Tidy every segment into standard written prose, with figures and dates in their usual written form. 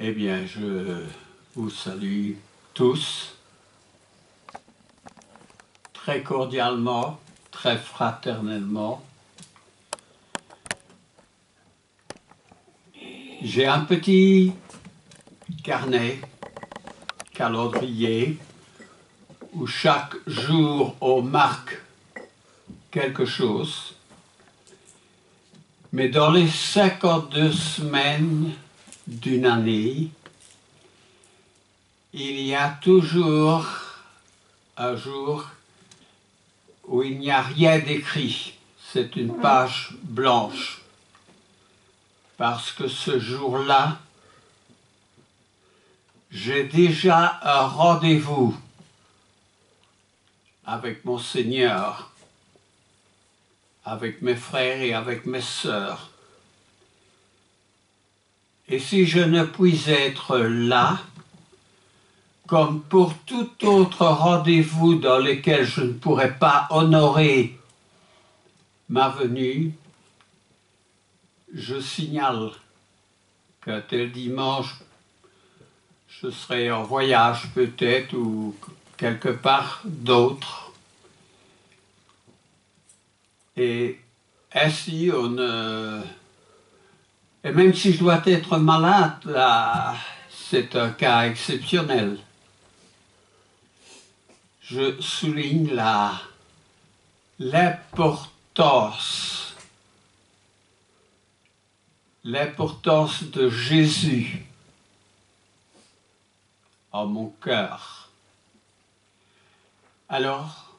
Eh bien, je vous salue tous, très cordialement, très fraternellement. J'ai un petit carnet, calendrier, où chaque jour on marque quelque chose. Mais dans les 52 semaines d'une année, il y a toujours un jour où il n'y a rien d'écrit. C'est une page blanche. Parce que ce jour-là, j'ai déjà un rendez-vous avec mon Seigneur, avec mes frères et avec mes sœurs. Et si je ne puis être là, comme pour tout autre rendez-vous dans lequel je ne pourrais pas honorer ma venue, je signale qu'un tel dimanche, je serai en voyage peut-être ou quelque part d'autre. Et ainsi, et même si je dois être malade, là, c'est un cas exceptionnel. Je souligne l'importance de Jésus en mon cœur. Alors,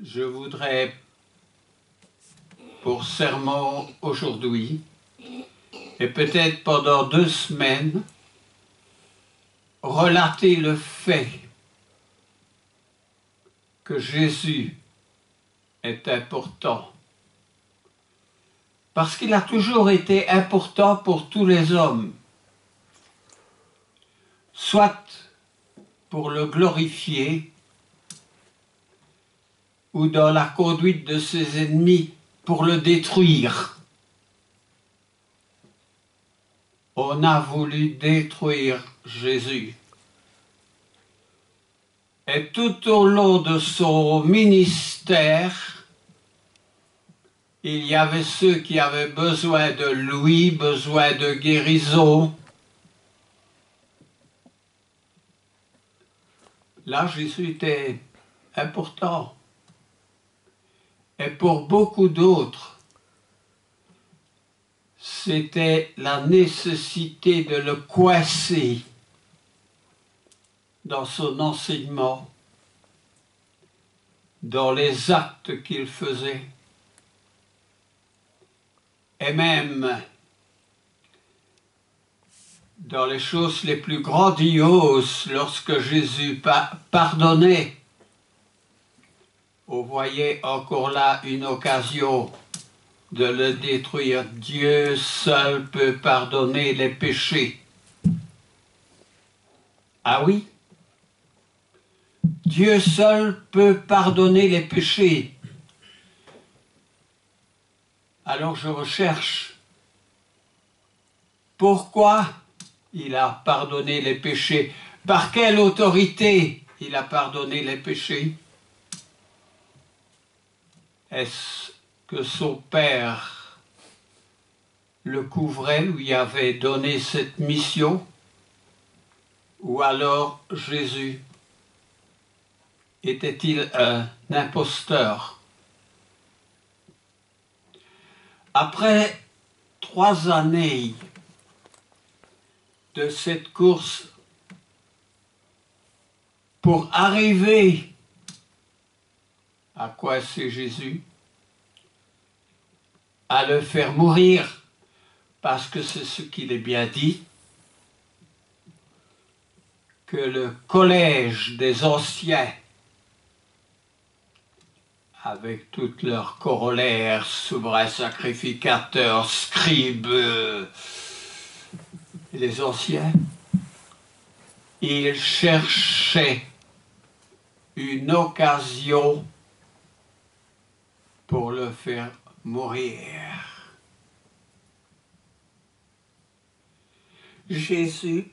je voudrais, pour sermon aujourd'hui, et peut-être pendant 2 semaines, relater le fait que Jésus est important. Parce qu'il a toujours été important pour tous les hommes, soit pour le glorifier, ou dans la conduite de ses ennemis pour le détruire. On a voulu détruire Jésus. Et tout au long de son ministère, il y avait ceux qui avaient besoin de lui, besoin de guérison. Là, Jésus était important. Et pour beaucoup d'autres, c'était la nécessité de le coincer dans son enseignement, dans les actes qu'il faisait, et même dans les choses les plus grandioses, lorsque Jésus pardonnait. On voyait encore là une occasion de le détruire. Dieu seul peut pardonner les péchés. Ah oui? Dieu seul peut pardonner les péchés. Alors je recherche pourquoi il a pardonné les péchés. Par quelle autorité il a pardonné les péchés? Est-ce que son père le couvrait, lui avait donné cette mission? Ou alors Jésus était-il un imposteur? Après 3 années de cette course pour arriver à quoi c'est Jésus, à le faire mourir, parce que c'est ce qu'il est bien dit, que le collège des anciens, avec toutes leurs corollaires, souverains sacrificateurs, scribes, les anciens, ils cherchaient une occasion pour le faire mourir. Jésus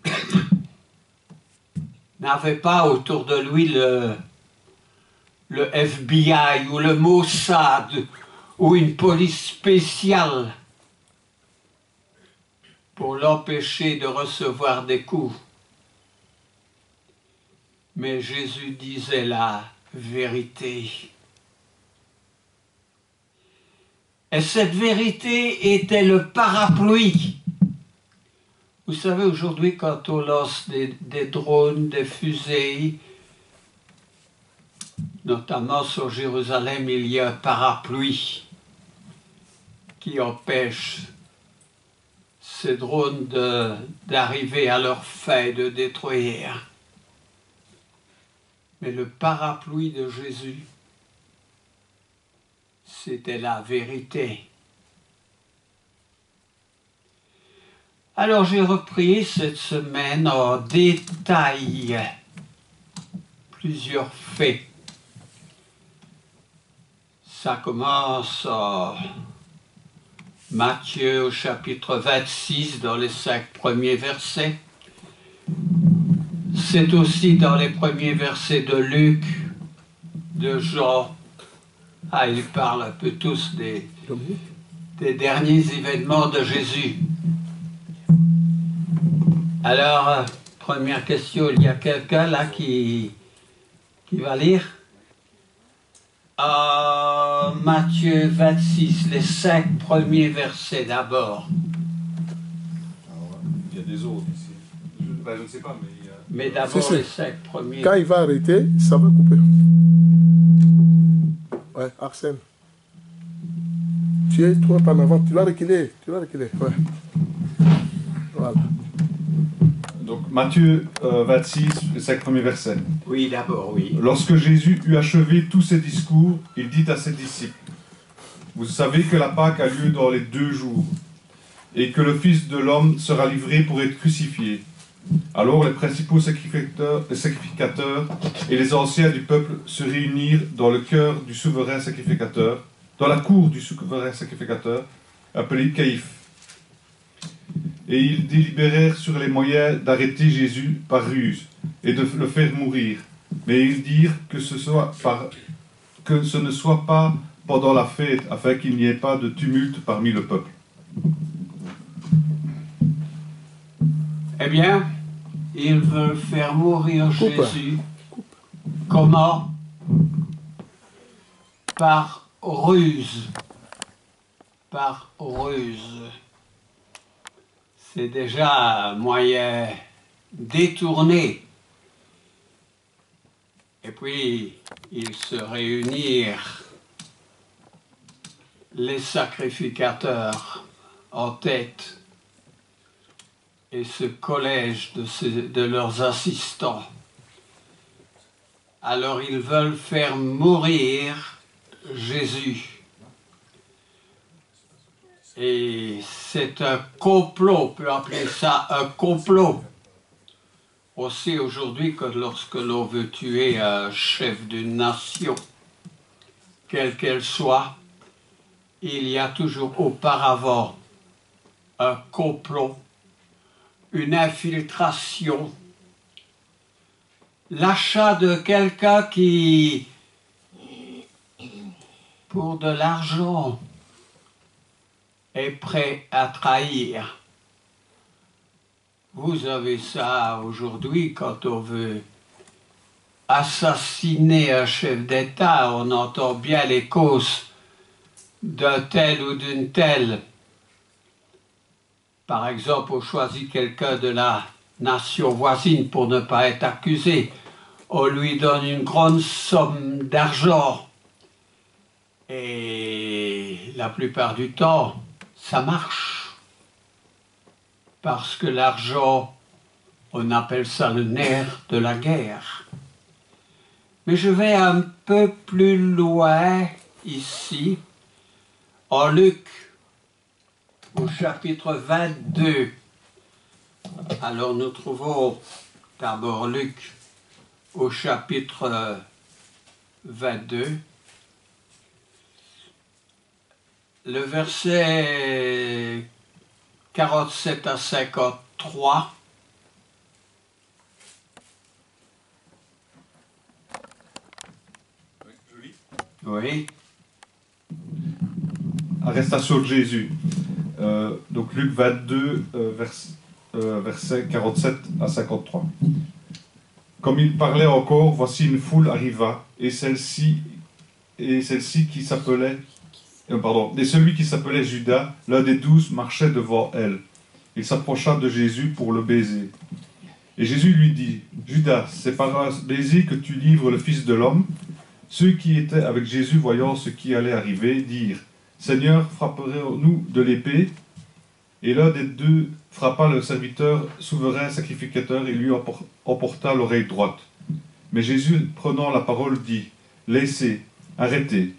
n'avait pas autour de lui le FBI ou le Mossad ou une police spéciale pour l'empêcher de recevoir des coups. Mais Jésus disait la vérité. Et cette vérité était le parapluie. Vous savez, aujourd'hui, quand on lance des drones, des fusées, notamment sur Jérusalem, il y a un parapluie qui empêche ces drones d'arriver à leur fin, de détruire. Mais le parapluie de Jésus, c'était la vérité. Alors j'ai repris cette semaine en détail plusieurs faits. Ça commence en Matthieu au chapitre 26 dans les 5 premiers versets. C'est aussi dans les premiers versets de Luc, de Jean. Ah, ils parlent un peu tous des derniers événements de Jésus. Alors, première question, il y a quelqu'un là qui va lire? Matthieu 26, les 5 premiers versets d'abord. Il y a des autres ici. Je ne sais pas, mais il y a... Mais d'abord les 5 premiers. Quand il va arrêter, ça va couper. Ouais, Arsène. Tu es trop en avant, tu vas reculer. Ouais. Voilà. Donc Matthieu 26, les 5 premiers versets. Oui, d'abord, oui. Lorsque Jésus eut achevé tous ses discours, il dit à ses disciples, « Vous savez que la Pâque a lieu dans les 2 jours, et que le Fils de l'homme sera livré pour être crucifié. » Alors les principaux sacrificateurs et les anciens du peuple se réunirent dans le cœur du souverain sacrificateur, dans la cour du souverain sacrificateur, appelé Caïphe. Et ils délibérèrent sur les moyens d'arrêter Jésus par ruse et de le faire mourir. Mais ils dirent que ce ne soit pas pendant la fête, afin qu'il n'y ait pas de tumulte parmi le peuple. Eh bien, ils veulent faire mourir Jésus. Comment? Par ruse. Par ruse. C'est déjà un moyen détourné. Et puis, ils se réunirent, les sacrificateurs en tête, et ce collège de leurs assistants. Alors ils veulent faire mourir Jésus. Et c'est un complot, on peut appeler ça un complot. On sait aujourd'hui que lorsque l'on veut tuer un chef d'une nation, quelle qu'elle soit, il y a toujours auparavant un complot, une infiltration, l'achat de quelqu'un qui, pour de l'argent, est prêt à trahir. Vous avez ça aujourd'hui quand on veut assassiner un chef d'État, on entend bien les causes d'un tel ou d'une telle. Par exemple, on choisit quelqu'un de la nation voisine pour ne pas être accusé. On lui donne une grande somme d'argent. Et la plupart du temps, ça marche. Parce que l'argent, on appelle ça le nerf de la guerre. Mais je vais un peu plus loin ici, en Luc, au chapitre 22. Alors nous trouvons d'abord Luc au chapitre 22. Le verset 47 à 53. 3. Oui. Arrestation de Jésus. Donc Luc 22, versets 47 à 53. Comme il parlait encore, voici une foule arriva, et celle-ci qui s'appelait, et celui qui s'appelait Judas, l'un des 12, marchait devant elle. Il s'approcha de Jésus pour le baiser. Et Jésus lui dit, Judas, c'est par un baiser que tu livres le Fils de l'homme. Ceux qui étaient avec Jésus, voyant ce qui allait arriver, dirent, Seigneur, frapperons-nous de l'épée? Et l'un des deux frappa le serviteur souverain sacrificateur et lui emporta l'oreille droite. Mais Jésus, prenant la parole, dit, laissez, arrêtez.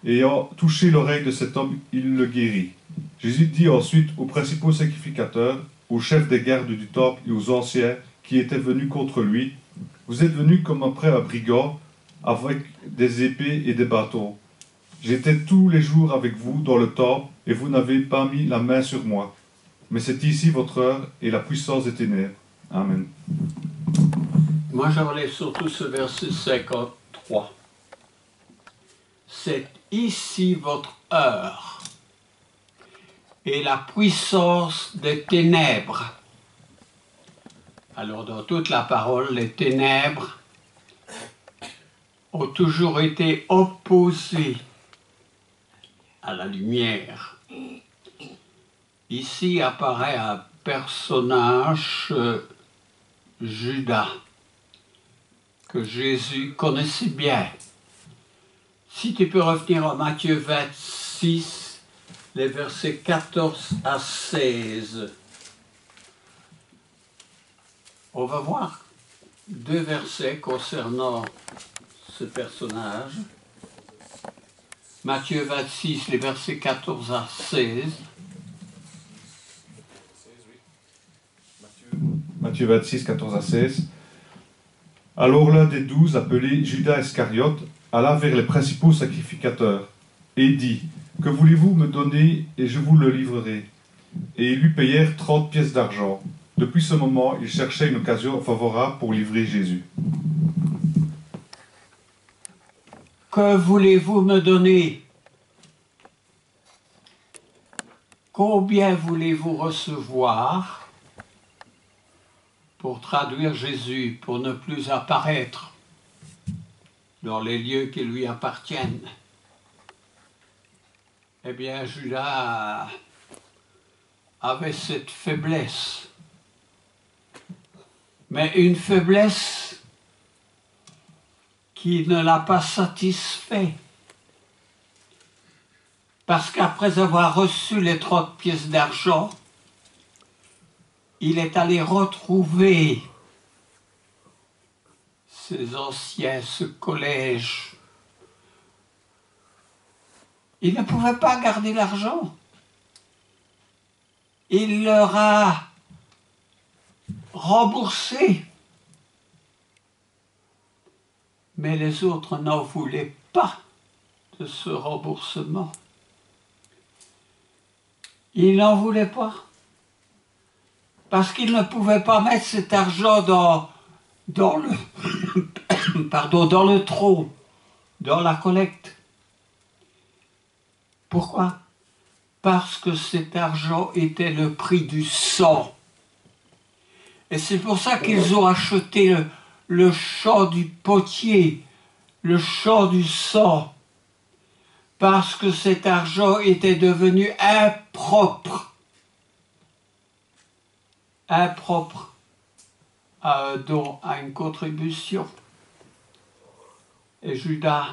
Et ayant touché l'oreille de cet homme, il le guérit. Jésus dit ensuite aux principaux sacrificateurs, aux chefs des gardes du temple et aux anciens qui étaient venus contre lui, vous êtes venus comme après un brigand, avec des épées et des bâtons. J'étais tous les jours avec vous dans le temple, et vous n'avez pas mis la main sur moi. Mais c'est ici votre heure et la puissance des ténèbres. Amen. Moi, je relève surtout ce verset 53. C'est ici votre heure et la puissance des ténèbres. Alors, dans toute la parole, les ténèbres ont toujours été opposées à la lumière. Ici apparaît un personnage, Judas, que Jésus connaissait bien. Si tu peux revenir à Matthieu 26, les versets 14 à 16. On va voir deux versets concernant ce personnage. Matthieu 26, les versets 14 à 16. Matthieu 26, 14 à 16. Alors l'un des 12, appelé Judas Iscariote, alla vers les principaux sacrificateurs et dit, que voulez-vous me donner et je vous le livrerai. Et ils lui payèrent 30 pièces d'argent. Depuis ce moment, il cherchait une occasion favorable pour livrer Jésus. Que voulez-vous me donner? Combien voulez-vous recevoir? Pour traduire Jésus, pour ne plus apparaître dans les lieux qui lui appartiennent. Eh bien, Judas avait cette faiblesse. Mais une faiblesse qui ne l'a pas satisfait. Parce qu'après avoir reçu les 30 pièces d'argent, il est allé retrouver ses anciens, ce collège. Il ne pouvait pas garder l'argent. Il leur a remboursé. Mais les autres n'en voulaient pas de ce remboursement. Ils n'en voulaient pas. Parce qu'ils ne pouvaient pas mettre cet argent dans le trou, dans la collecte. Pourquoi? Parce que cet argent était le prix du sang. Et c'est pour ça qu'ils ont acheté le champ du potier, le champ du sang. Parce que cet argent était devenu impropre. Impropre à un don, à une contribution. Et Judas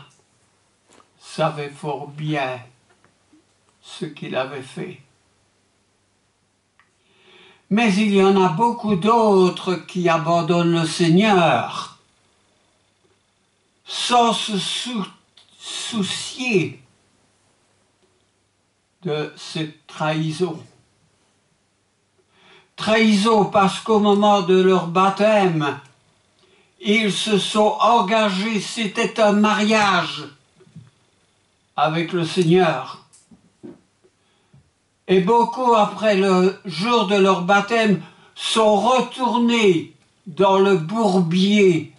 savait fort bien ce qu'il avait fait. Mais il y en a beaucoup d'autres qui abandonnent le Seigneur sans se soucier de cette trahison. Trahison parce qu'au moment de leur baptême, ils se sont engagés, c'était un mariage avec le Seigneur. Et beaucoup, après le jour de leur baptême, sont retournés dans le bourbier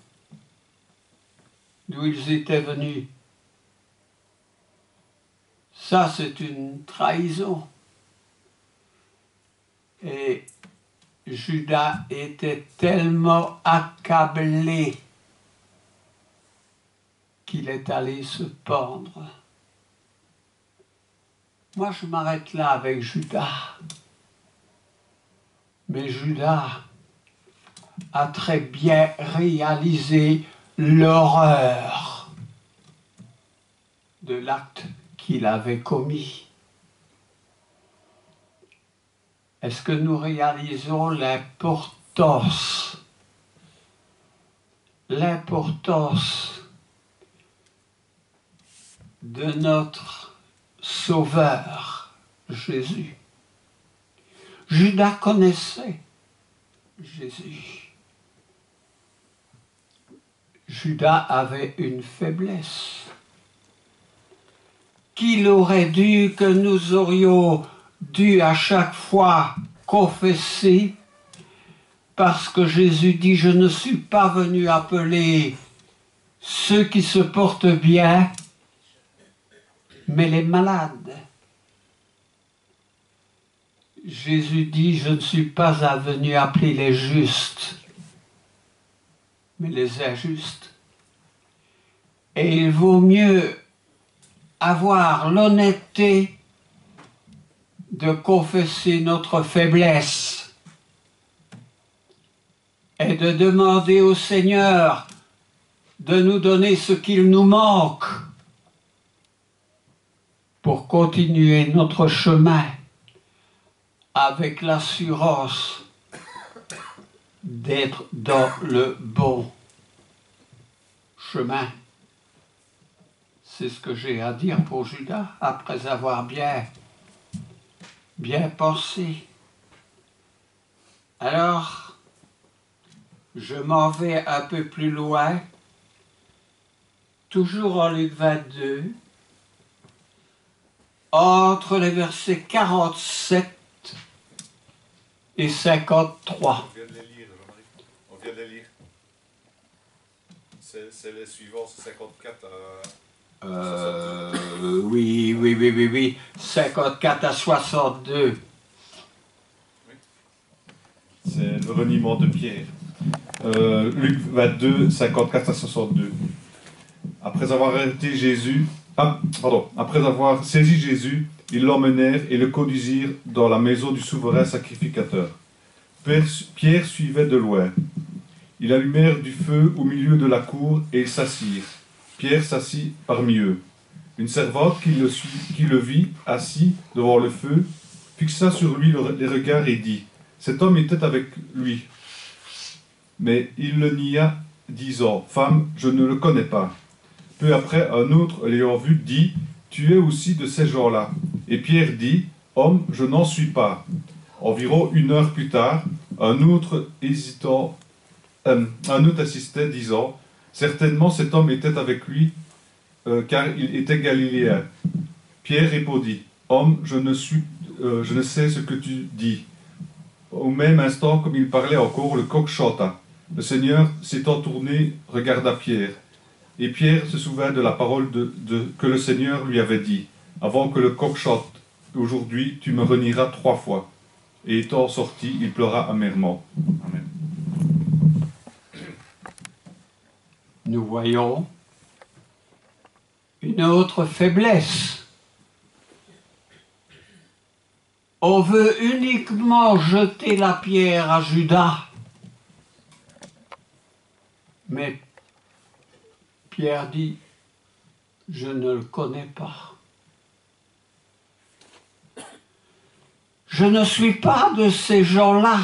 d'où ils étaient venus. Ça, c'est une trahison. Et Judas était tellement accablé qu'il est allé se pendre. Moi, je m'arrête là avec Judas. Mais Judas a très bien réalisé l'horreur de l'acte qu'il avait commis. Est-ce que nous réalisons l'importance de notre Sauveur, Jésus? Judas connaissait Jésus. Judas avait une faiblesse qu'il aurait dû, que nous aurions dû à chaque fois confesser, parce que Jésus dit « Je ne suis pas venu appeler ceux qui se portent bien, mais les malades. » Jésus dit « Je ne suis pas venu appeler les justes, mais les injustes. » Et il vaut mieux avoir l'honnêteté de confesser notre faiblesse et de demander au Seigneur de nous donner ce qu'il nous manque pour continuer notre chemin avec l'assurance d'être dans le bon chemin. C'est ce que j'ai à dire pour Judas, après avoir bien pensé. Alors, je m'en vais un peu plus loin, toujours en Luc 22, entre les versets 47 et 53. On vient de les lire, Jean-Marie. On vient de les lire. C'est les suivants, c'est 54 à... Oui. 54 à 62. Oui. C'est le reniement de Pierre. Luc 22, 54 à 62. Après avoir arrêté Jésus, après avoir saisi Jésus, ils l'emmenèrent et le conduisirent dans la maison du souverain sacrificateur. Pierre suivait de loin. Ils allumèrent du feu au milieu de la cour et ils s'assirent. Pierre s'assit parmi eux. Une servante qui le vit assis devant le feu fixa sur lui les regards et dit « Cet homme était avec lui. » Mais il le nia, disant « Femme, je ne le connais pas. » Peu après, un autre, l'ayant vu, dit « Tu es aussi de ces gens-là. » Et Pierre dit « Homme, je n'en suis pas. » Environ 1 heure plus tard, un autre assistait, disant « Certainement cet homme était avec lui, car il était galiléen. » Pierre répondit « Homme, je ne sais ce que tu dis. » Au même instant, comme il parlait encore, le coq chanta. Le Seigneur, s'étant tourné, regarda Pierre. Et Pierre se souvint de la parole que le Seigneur lui avait dit. Avant que le coq chante, aujourd'hui, tu me renieras 3 fois. Et étant sorti, il pleura amèrement. Amen. Nous voyons une autre faiblesse. On veut uniquement jeter la pierre à Judas. Mais Pierre dit, je ne le connais pas. Je ne suis pas de ces gens-là.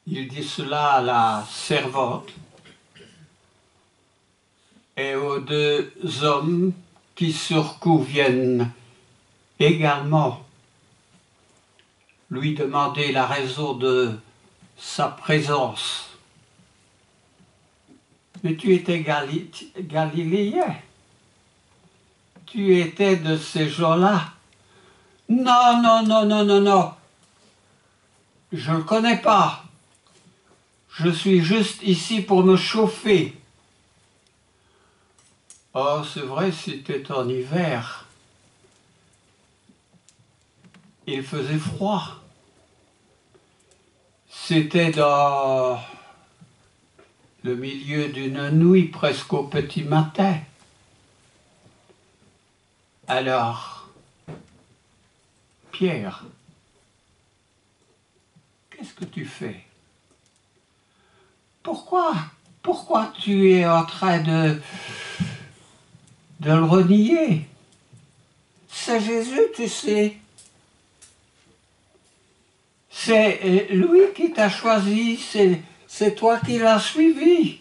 Il dit cela à la servante et aux 2 hommes qui sur coup viennent également lui demander la raison de sa présence. Mais tu étais galiléen. Tu étais de ces gens-là. Non, non, non, non, non, non. Je ne le connais pas. Je suis juste ici pour me chauffer. Oh, c'est vrai, c'était en hiver. Il faisait froid. C'était dans le milieu d'une nuit, presque au petit matin. Alors, Pierre, qu'est-ce que tu fais? Pourquoi tu es en train de le renier? C'est Jésus, tu sais. C'est lui qui t'a choisi, c'est toi qui l'as suivi.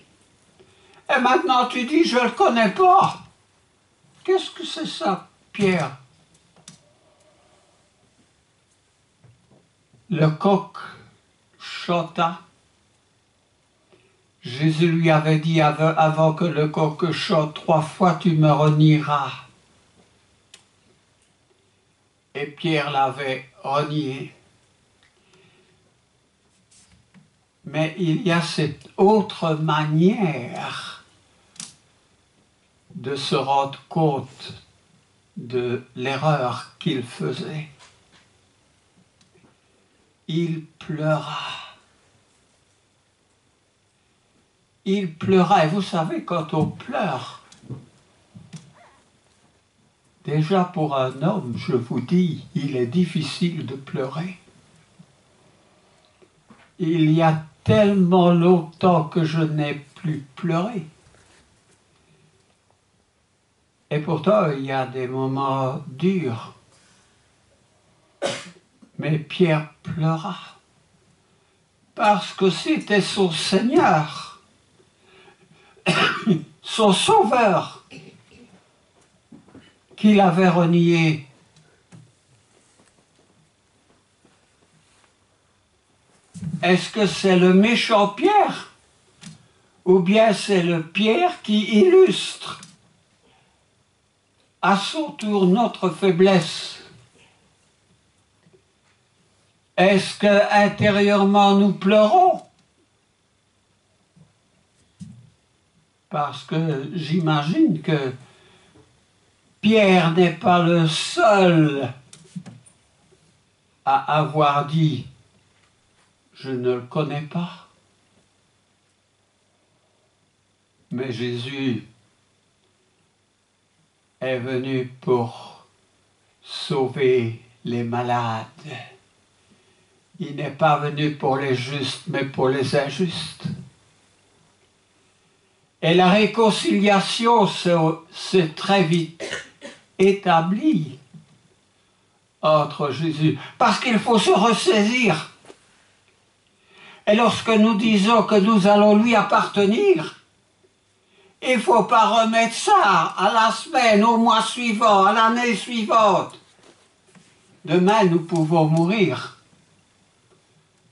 Et maintenant tu dis, je ne le connais pas. Qu'est-ce que c'est ça, Pierre? Le coq chanta. Jésus lui avait dit, avant que le coq chante 3 fois, tu me renieras. Et Pierre l'avait renié. Mais il y a cette autre manière de se rendre compte de l'erreur qu'il faisait. Il pleura. Il pleura. Et vous savez, quand on pleure, déjà pour un homme, je vous dis, il est difficile de pleurer. Il y a tellement longtemps que je n'ai plus pleuré. Et pourtant, il y a des moments durs. Mais Pierre pleura. Parce que c'était son Seigneur, son Sauveur, qu'il avait renié. Est-ce que c'est le méchant Pierre? Ou bien c'est le Pierre qui illustre à son tour notre faiblesse? Est-ce que intérieurement nous pleurons? Parce que j'imagine que Pierre n'est pas le seul à avoir dit « Je ne le connais pas ». Mais Jésus est venu pour sauver les malades. Il n'est pas venu pour les justes, mais pour les injustes. Et la réconciliation s'est très vite établie entre Jésus. Parce qu'il faut se ressaisir. Et lorsque nous disons que nous allons lui appartenir, il ne faut pas remettre ça à la semaine, au mois suivant, à l'année suivante. Demain, nous pouvons mourir.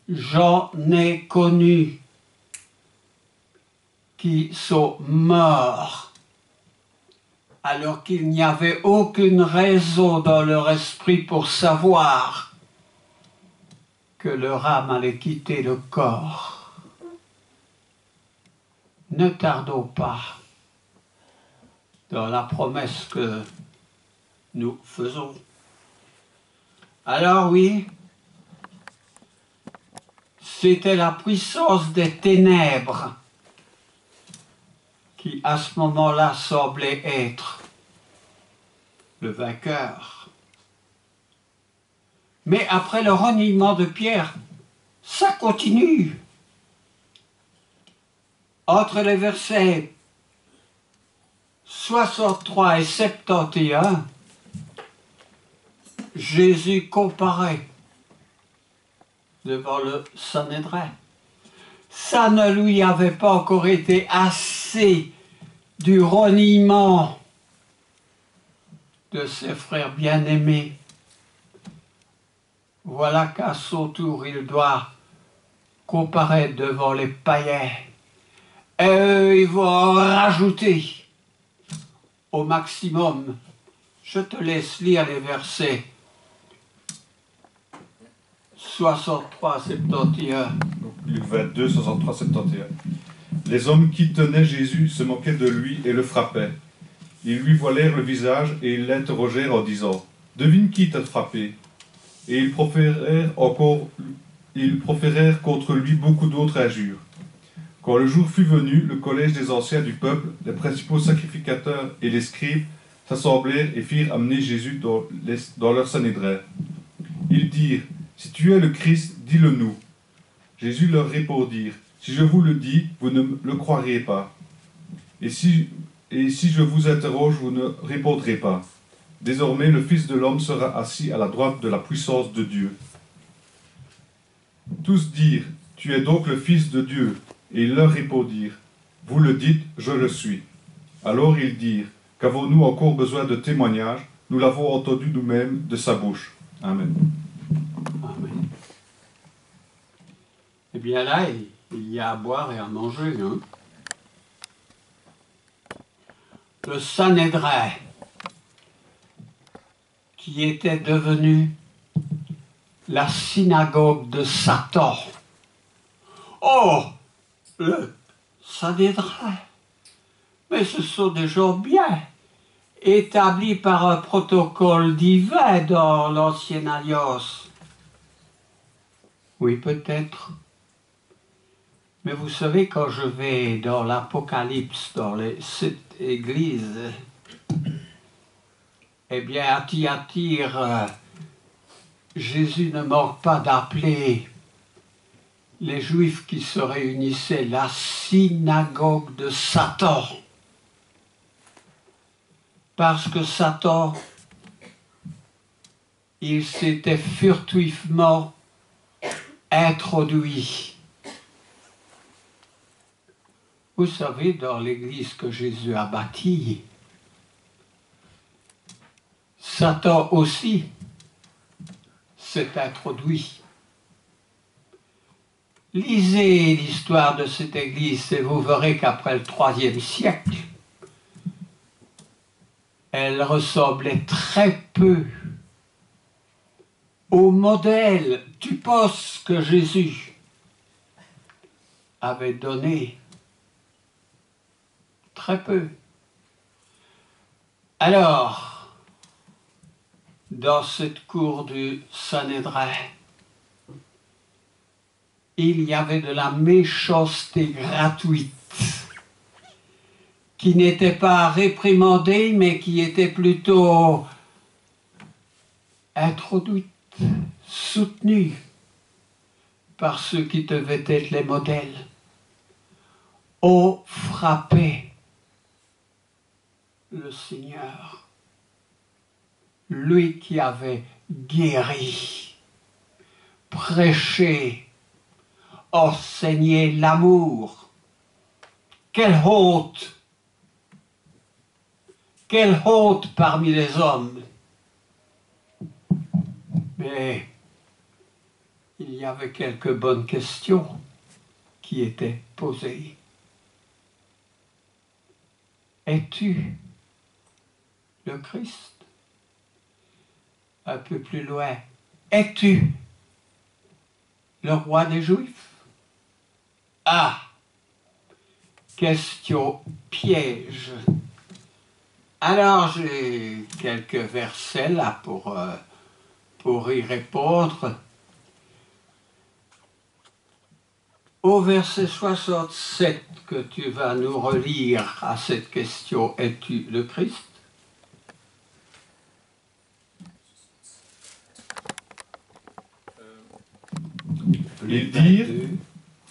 J'en ai connu qui sont morts alors qu'il n'y avait aucune raison dans leur esprit pour savoir que leur âme allait quitter le corps. Ne tardons pas dans la promesse que nous faisons. Alors oui, c'était la puissance des ténèbres qui à ce moment-là semblait être le vainqueur. Mais après le reniement de Pierre, ça continue. Entre les versets 63 et 71, Jésus comparaît devant le Sanhédrin. Ça ne lui avait pas encore été assez du reniement de ses frères bien-aimés. Voilà qu'à son tour, il doit comparaître devant les païens. Et eux, ils vont en rajouter au maximum. Je te laisse lire les versets 63, 71. Donc, Luc 22, 63, 71. Les hommes qui tenaient Jésus se moquaient de lui et le frappaient. Ils lui voilèrent le visage et ils l'interrogèrent en disant « Devine qui t'a frappé ?» Et ils proférèrent contre lui beaucoup d'autres injures. Quand le jour fut venu, le collège des anciens du peuple, les principaux sacrificateurs et les scribes s'assemblèrent et firent amener Jésus dans leur sanhédrin. Ils dirent « Si tu es le Christ, dis-le-nous. » Jésus leur répondit « Si je vous le dis, vous ne le croiriez pas. Et si je vous interroge, vous ne répondrez pas. Désormais, le Fils de l'homme sera assis à la droite de la puissance de Dieu. » Tous dirent « Tu es donc le Fils de Dieu. » Et ils leur répondirent « Vous le dites, je le suis. » Alors ils dirent « Qu'avons-nous encore besoin de témoignages? Nous l'avons entendu nous-mêmes de sa bouche. » Amen. Amen. Eh bien là, il y a à boire et à manger. Hein. Le Sanhédrin, qui était devenu la synagogue de Satan. Oh, le Sanhédrin, mais ce sont des gens bien, établis par un protocole divin dans l'Ancienne Alliance. Oui, peut-être. Mais vous savez, quand je vais dans l'Apocalypse, dans les 7 églises, eh bien, à Thyatire, Jésus ne manque pas d'appeler les Juifs qui se réunissaient la synagogue de Satan. Parce que Satan, il s'était furtivement introduit. Vous savez, dans l'église que Jésus a bâtie, Satan aussi s'est introduit. Lisez l'histoire de cette église et vous verrez qu'après le IIIe siècle, elle ressemblait très peu au modèle du poste que Jésus avait donné. Très peu. Alors, dans cette cour du Sanhédrin, il y avait de la méchanceté gratuite, qui n'était pas réprimandée, mais qui était plutôt introduite, soutenue par ceux qui devaient être les modèles. On frappait le Seigneur, lui qui avait guéri, prêché, enseigné l'amour. Quelle honte! Quelle honte parmi les hommes! Mais il y avait quelques bonnes questions qui étaient posées. Es-tu le Christ? Un peu plus loin, es-tu le roi des Juifs? Ah! Question piège. Alors j'ai quelques versets là pour y répondre. Au verset 67 que tu vas nous relire à cette question, es-tu le Christ? Ils dirent,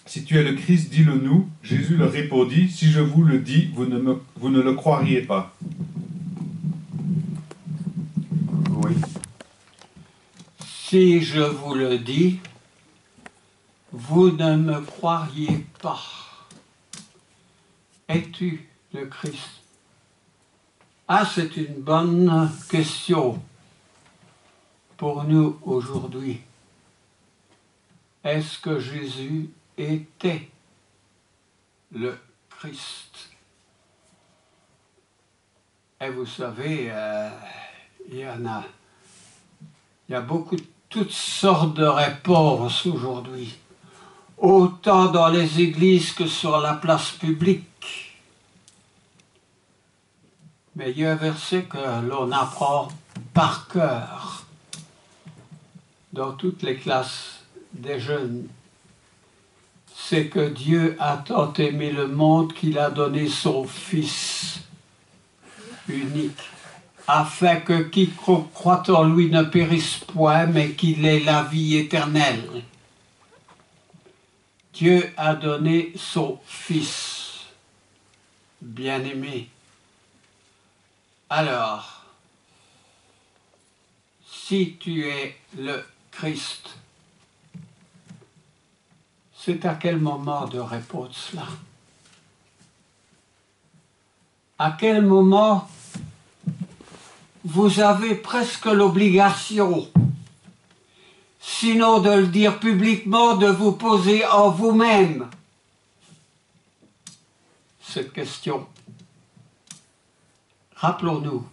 si tu es le Christ, dis-le-nous. Jésus leur répondit, si je vous le dis, vous ne le croiriez pas. Oui. Si je vous le dis, vous ne me croiriez pas. Es-tu le Christ? Ah, c'est une bonne question pour nous aujourd'hui. Est-ce que Jésus était le Christ? Et vous savez, il y a beaucoup de toutes sortes de réponses aujourd'hui, autant dans les églises que sur la place publique. Mais il y a un verset que l'on apprend par cœur dans toutes les classes des jeunes. C'est que Dieu a tant aimé le monde qu'il a donné son Fils unique, afin que quiconque croit en lui ne périsse point, mais qu'il ait la vie éternelle. Dieu a donné son Fils bien-aimé. Alors, si tu es le Christ, c'est à quel moment de répondre cela? À quel moment vous avez presque l'obligation, sinon de le dire publiquement, de vous poser en vous-même cette question. Rappelons-nous,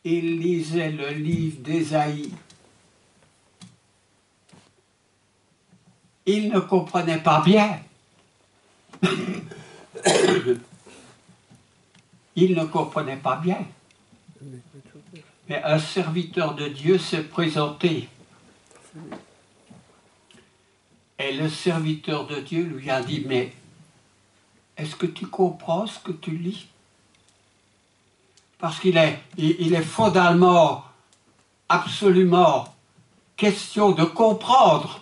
il lisait le livre d'Ésaïe. Il ne comprenait pas bien. Il ne comprenait pas bien. Mais un serviteur de Dieu s'est présenté. Et le serviteur de Dieu lui a dit, mais est-ce que tu comprends ce que tu lis? Parce qu'il est fondamentalement, absolument question de comprendre.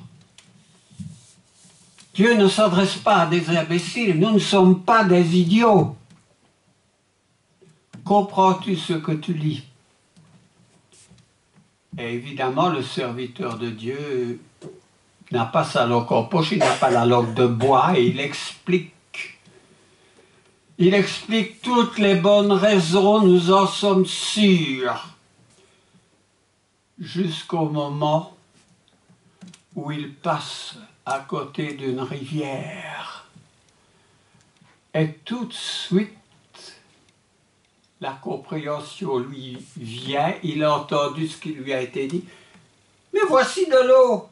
Dieu ne s'adresse pas à des imbéciles, nous ne sommes pas des idiots. Comprends-tu ce que tu lis? Et évidemment, le serviteur de Dieu n'a pas sa langue en poche, il n'a pas la langue de bois, et il explique. Il explique toutes les bonnes raisons, nous en sommes sûrs, jusqu'au moment où il passe à côté d'une rivière. Et tout de suite, la compréhension lui vient, il a entendu ce qui lui a été dit. Mais voici de l'eau.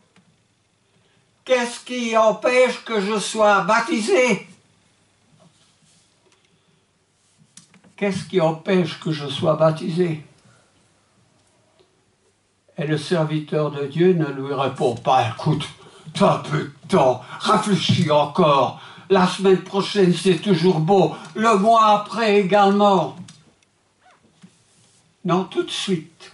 Qu'est-ce qui empêche que je sois baptisé? Qu'est-ce qui empêche que je sois baptisé? Et le serviteur de Dieu ne lui répond pas, écoute, t'as un peu de temps, réfléchis encore, la semaine prochaine c'est toujours beau, le mois après également. Non, tout de suite,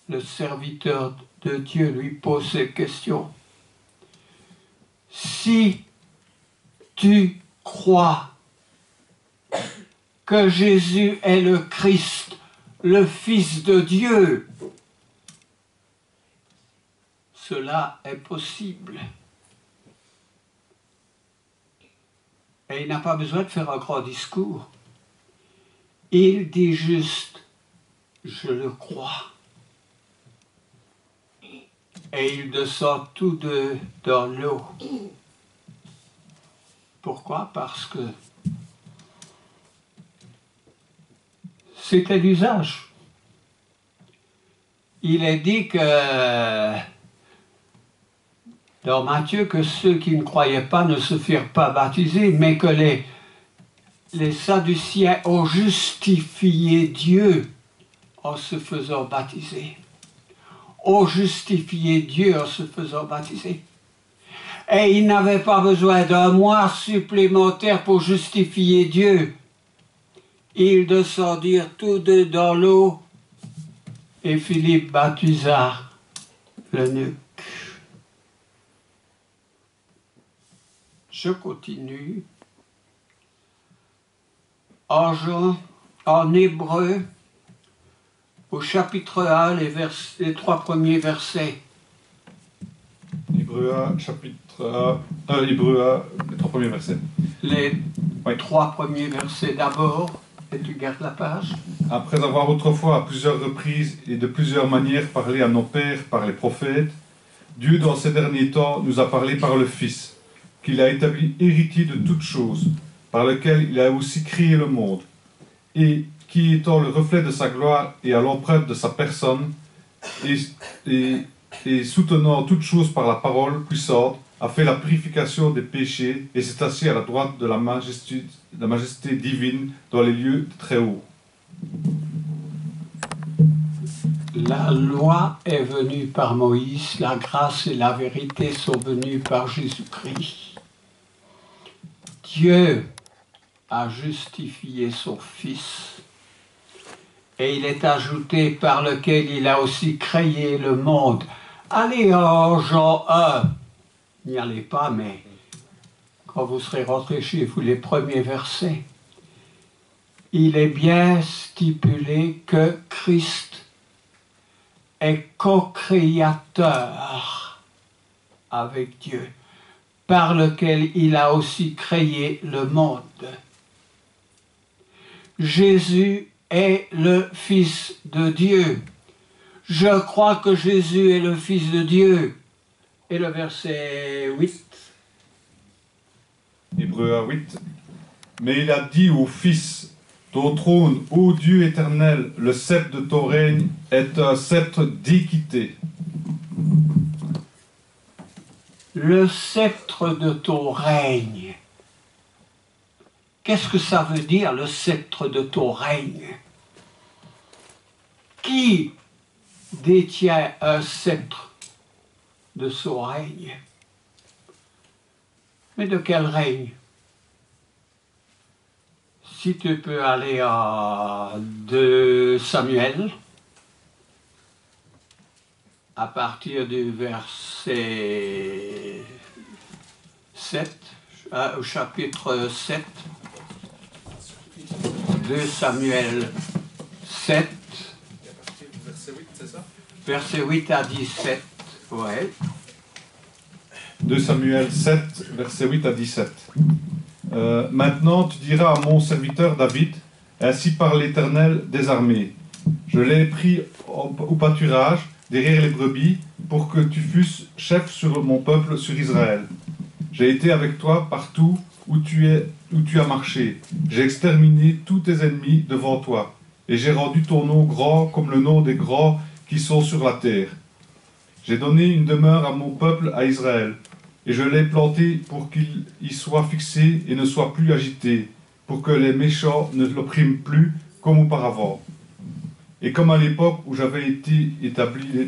le serviteur de Dieu lui pose cette question. Si tu crois que Jésus est le Christ, le Fils de Dieu, cela est possible. Et il n'a pas besoin de faire un grand discours. Il dit juste, je le crois. Et ils descendent tous deux dans l'eau. Pourquoi? Parce que c'était l'usage. Il est dit que dans Matthieu que ceux qui ne croyaient pas ne se firent pas baptiser, mais que les Sadduciens ont justifié Dieu en se faisant baptiser. Ont justifié Dieu en se faisant baptiser. Et ils n'avaient pas besoin d'un mois supplémentaire pour justifier Dieu. Ils descendirent tous deux dans l'eau et Philippe baptisa l'eunuque. Je continue. En Hébreu, au chapitre 1, les 3 premiers versets. Hébreu 1, chapitre 1, Hébreu 1, les 3 premiers versets. Les 3 premiers versets d'abord, et tu gardes la page. Après avoir autrefois à plusieurs reprises et de plusieurs manières parlé à nos pères par les prophètes, Dieu dans ces derniers temps nous a parlé par le Fils, qu'il a établi héritier de toutes choses, par lequel il a aussi créé le monde, et qui étant le reflet de sa gloire et à l'empreinte de sa personne, et soutenant toutes choses par la parole puissante, a fait la purification des péchés et s'est assis à la droite de la majesté divine dans les lieux très hauts. La loi est venue par Moïse, la grâce et la vérité sont venues par Jésus-Christ. Dieu a justifié son Fils et il est ajouté par lequel il a aussi créé le monde. Allez en Jean 1, n'y allez pas, mais quand vous serez rentrés chez vous, les premiers versets, il est bien stipulé que Christ est co-créateur avec Dieu, par lequel il a aussi créé le monde. Jésus est le Fils de Dieu. Je crois que Jésus est le Fils de Dieu. Et le verset 8. Hébreux 8. Mais il a dit au Fils, ton trône, ô Dieu éternel, le sceptre de ton règne est un sceptre d'équité. Le sceptre de ton règne. Qu'est-ce que ça veut dire, le sceptre de ton règne? Qui détient un sceptre de son règne? Mais de quel règne? Si tu peux aller à 2 Samuel, à partir du verset 7, au chapitre 7, 2 Samuel 7, verset 8 à 17, ouais. 2 Samuel 7, verset 8 à 17. Maintenant tu diras à mon serviteur David, ainsi parle l'Éternel des armées. Je l'ai pris au pâturage, derrière les brebis, pour que tu fusses chef sur mon peuple, sur Israël. J'ai été avec toi partout où tu as marché. J'ai exterminé tous tes ennemis devant toi, et j'ai rendu ton nom grand comme le nom des grands qui sont sur la terre. J'ai donné une demeure à mon peuple, à Israël, et je l'ai planté pour qu'il y soit fixé et ne soit plus agité, pour que les méchants ne l'oppriment plus comme auparavant. Et comme à l'époque où j'avais établi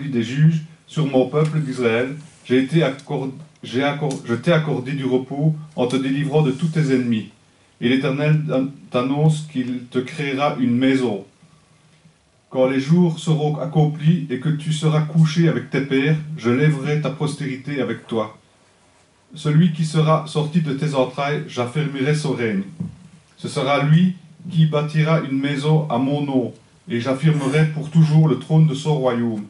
des juges sur mon peuple d'Israël, je t'ai accordé du repos en te délivrant de tous tes ennemis. Et l'Éternel t'annonce qu'il te créera une maison. Quand les jours seront accomplis et que tu seras couché avec tes pères, je lèverai ta postérité avec toi. Celui qui sera sorti de tes entrailles, j'affermirai son règne. Ce sera lui qui bâtira une maison à mon nom, et j'affirmerai pour toujours le trône de son royaume.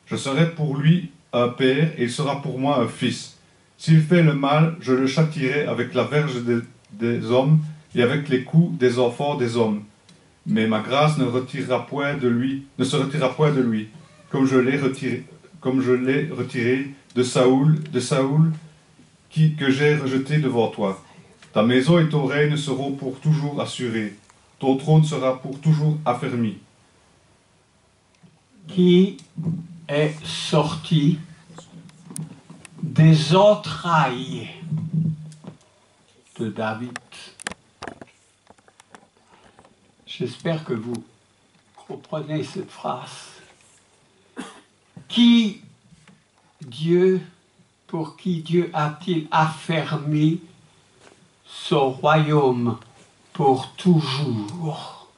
Je serai pour lui un père, et il sera pour moi un fils. S'il fait le mal, je le châtierai avec la verge des hommes, et avec les coups des enfants des hommes. Mais ma grâce ne se retirera point de lui, comme je l'ai retiré de Saoul, que j'ai rejeté devant toi. Ta maison et ton règne seront pour toujours assurés. Ton trône sera pour toujours affermi. Qui est sorti des entrailles de David. J'espère que vous comprenez cette phrase. Pour qui Dieu a-t-il affermi son royaume pour toujours?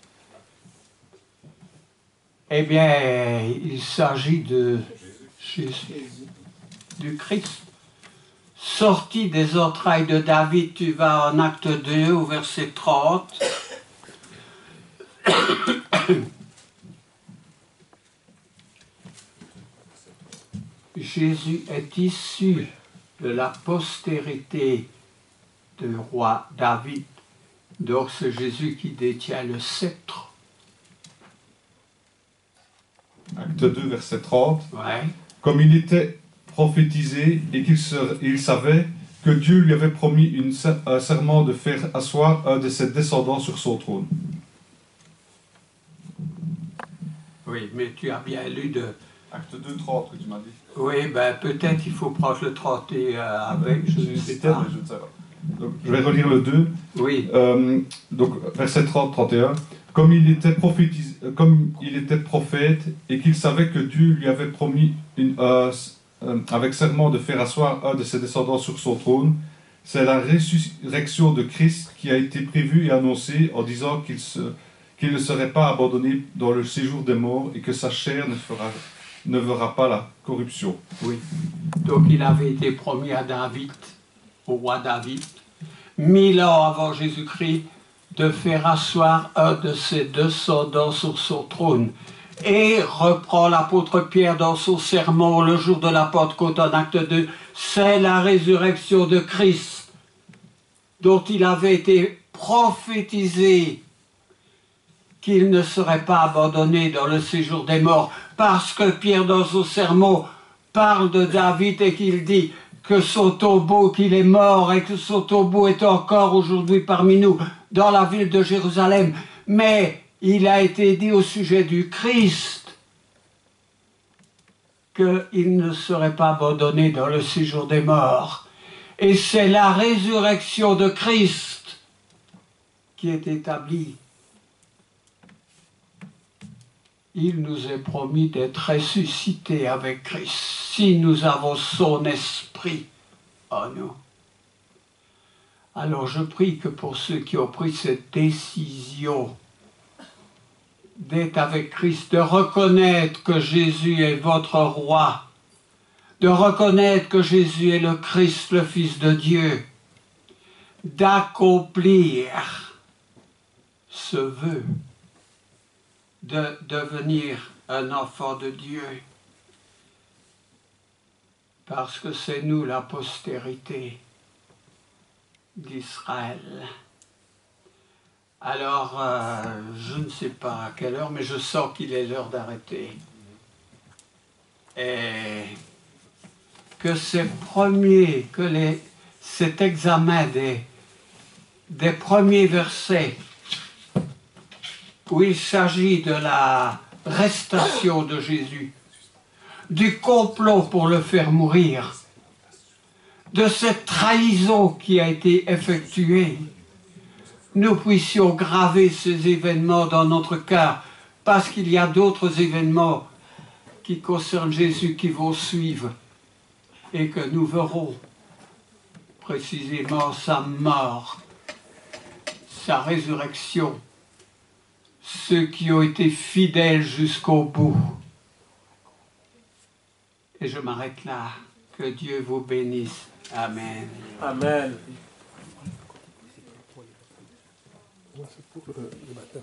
Eh bien, il s'agit de Jésus, du Christ. Sorti des entrailles de David, tu vas en acte 2 au verset 30. Jésus est issu de la postérité du roi David. Donc c'est Jésus qui détient le sceptre. Acte 2, verset 30. Ouais. Comme il était prophétisé et qu'il savait que Dieu lui avait promis un serment de faire asseoir un de ses descendants sur son trône. Oui, mais tu as bien lu de... Acte 2, 30 que tu m'as dit. Oui, ben peut-être il faut prendre le 30 avec, je ne sais pas. Je ne sais pas. Donc, je vais relire le 2. Oui, Donc, verset 30-31. Comme il était prophète et qu'il savait que Dieu lui avait promis avec serment de faire asseoir un de ses descendants sur son trône, c'est la résurrection de Christ qui a été prévue et annoncée en disant qu'il ne serait pas abandonné dans le séjour des morts et que sa chair ne verra pas la corruption. oui. Donc il avait été promis à David, au roi David, 1000 ans avant Jésus-Christ, de faire asseoir un de ses descendants sur son trône. Et reprend l'apôtre Pierre dans son sermon le jour de la Pentecôte en acte 2, c'est la résurrection de Christ dont il avait été prophétisé qu'il ne serait pas abandonné dans le séjour des morts, parce que Pierre dans son sermon parle de David et qu'il dit que son tombeau, qu'il est mort et que son tombeau est encore aujourd'hui parmi nous dans la ville de Jérusalem. Mais il a été dit au sujet du Christ qu'il ne serait pas abandonné dans le séjour des morts. Et c'est la résurrection de Christ qui est établie. Il nous est promis d'être ressuscités avec Christ si nous avons son esprit en nous. Alors je prie que pour ceux qui ont pris cette décision d'être avec Christ, de reconnaître que Jésus est votre roi, de reconnaître que Jésus est le Christ, le Fils de Dieu, d'accomplir ce vœu de devenir un enfant de Dieu, parce que c'est nous la postérité d'Israël. Alors, je ne sais pas à quelle heure, mais je sens qu'il est l'heure d'arrêter. Et que cet examen des premiers versets, où il s'agit de la arrestation de Jésus, du complot pour le faire mourir, de cette trahison qui a été effectuée, nous puissions graver ces événements dans notre cœur, parce qu'il y a d'autres événements qui concernent Jésus qui vont suivre, et que nous verrons précisément sa mort, sa résurrection, ceux qui ont été fidèles jusqu'au bout. Et je m'arrête là. Que Dieu vous bénisse. Amen. Amen. C'est pour le matin.